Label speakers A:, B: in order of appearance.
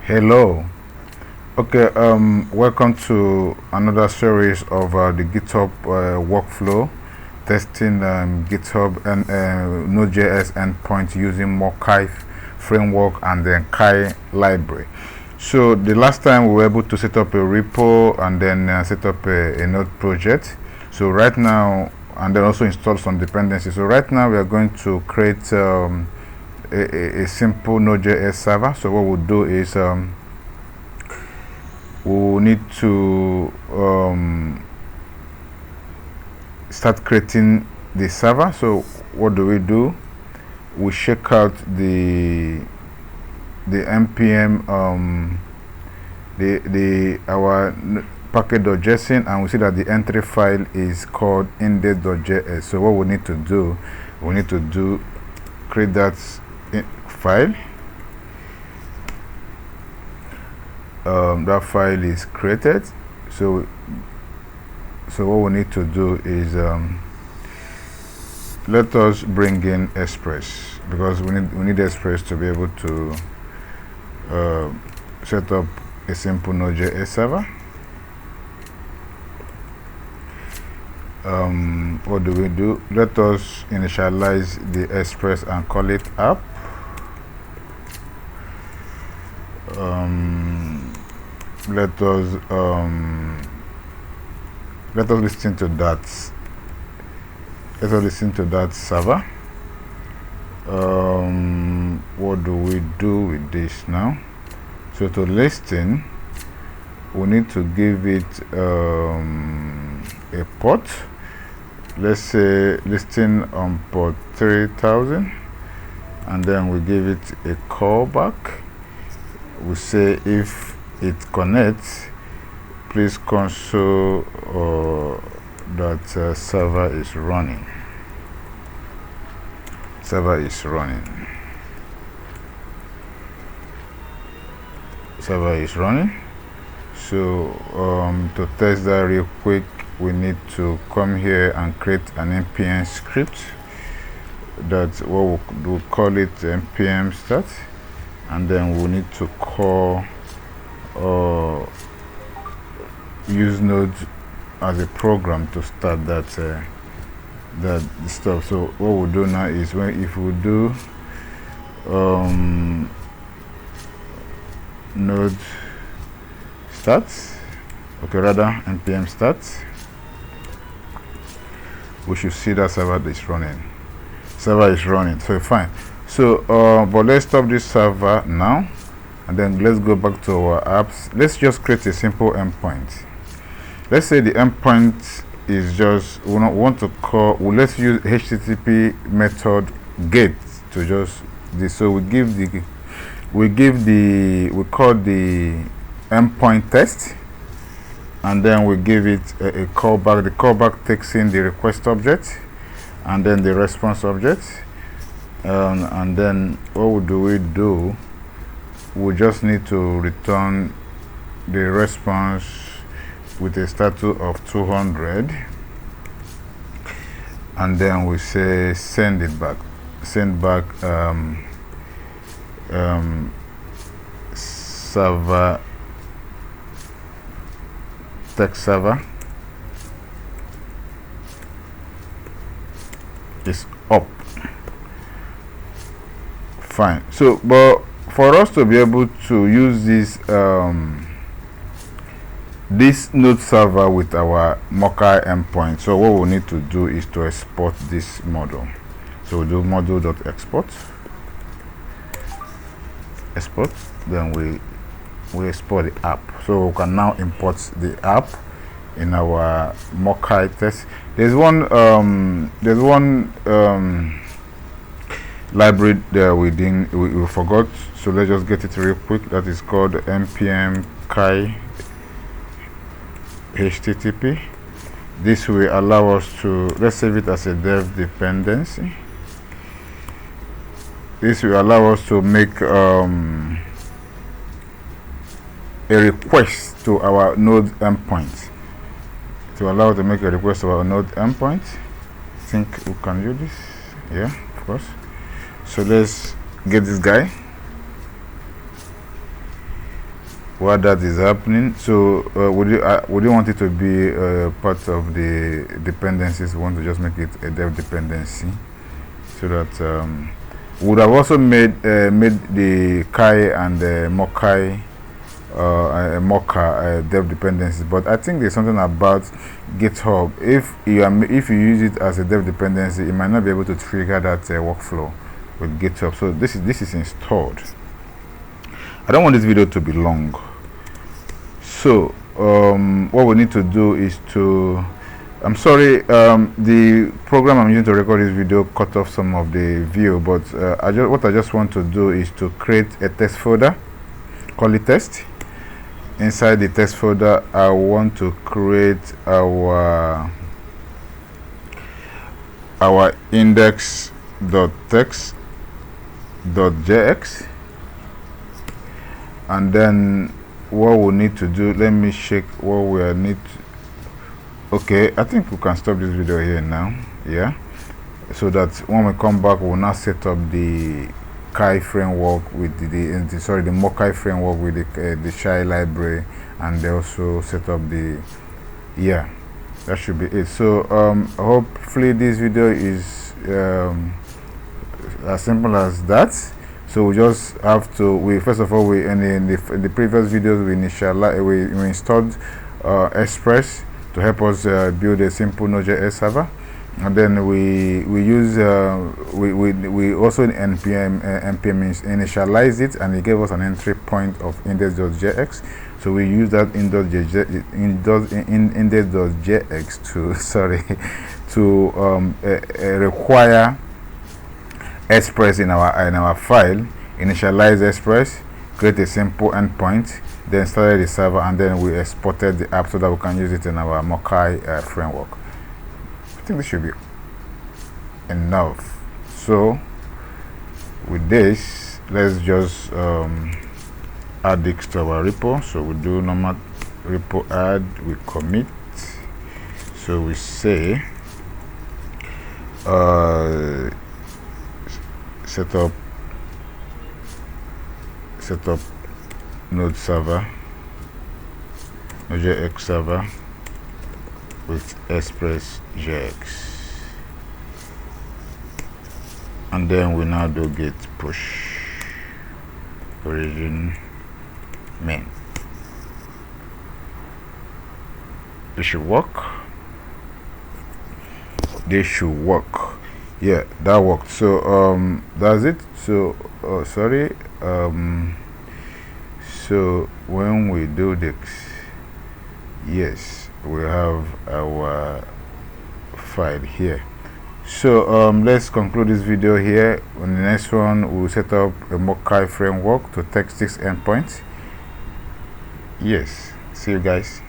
A: Hello. Okay, welcome to another series of the GitHub workflow testing GitHub and Node.js endpoint using Mokai framework and then Kai library. So the last time we were able to set up a repo and then set up a Node project. So right now, and then also install some dependencies. So right now we are going to create a simple Node.js server. So what we'll do is we'll need to start creating the server. So what do? We check out the npm our package.json, and we see that the entry file is called index.js. So what we need to do, create that file. That file is created. So what we need to do is let us bring in Express, because we need Express to be able to set up a simple Node.js server. What do? Let us initialize the Express and call it app. Let us listen to that. Let us listen to that server. What do we do with this now? So to listen, we need to give it a port. Let's say listen on port 3000, and then we give it a callback. We say if it connects, please console that server is running. Server is running. So to test that real quick, we need to come here and create an npm script. That's what we'll call it npm start, and then we need to call use Node as a program to start that stuff. So what we'll do now is, if we do Node start, npm start, we should see that server is running. So fine. So but let's stop this server now, and then let's go back to our apps. Let's just create a simple endpoint. Let's say the endpoint is just, let's use HTTP method get to just this. So we call the endpoint test, and then we give it a callback. The callback takes in the request object and then the response object, and then what do? We just need to return the response with a status of 200, and then we say send back server text server is up. Fine. So but for us to be able to use this Node server with our Mokai endpoint, so what we need to do is to export this model. So we do module.export, then we export the app. So we can now import the app in our Mokai test. There's one library that we forgot, so let's just get it real quick. That is called npm kai http. This will allow us to, let's save it as a dev dependency. This will allow us to make a request to our Node endpoint. To allow us to make a request to our Node endpoint. I think we can do this. Yeah, of course. So let's get this guy. while that is happening. So would you want it to be part of the dependencies? We want to just make it a dev dependency, so that would have also made the Kai and the Mokai Mocha dev dependencies. But I think there's something about GitHub. If you use it as a dev dependency, it might not be able to trigger that workflow with GitHub. So this is installed. I don't want this video to be long. So what we need to do is to, I'm sorry, the program I'm using to record this video cut off some of the view, but what I just want to do is to create a test folder, call it test. Inside the test folder, I want to create our index.text.jx, and then what we need to do, let me check what we need to, okay, I think we can stop this video here now, yeah, so that when we come back, we'll now set up the Kai framework with the Mokai framework with the Shy library, and they also set up the, yeah, that should be it. So hopefully this video is as simple as that. So we just have to, first of all, in the previous videos we installed Express to help us build a simple Node.js server, and then we also npm initialize it, and it gave us an entry point of index.jx. So we use that index.jx to require Express in our file, initialize Express, create a simple endpoint, then started the server, and then we exported the app so that we can use it in our Mokai framework. I think this should be enough. So with this, let's just add this to our repo. So we do normal repo add, we commit, so we say set up Node.js server with Express.js, and then we now do git push origin main. This should work. Yeah, that worked. So that's it. So sorry, so when we do this, yes, we have our file here. So let's conclude this video here. On the next one, we'll set up a Mokai framework to text this endpoint. Yes, see you guys.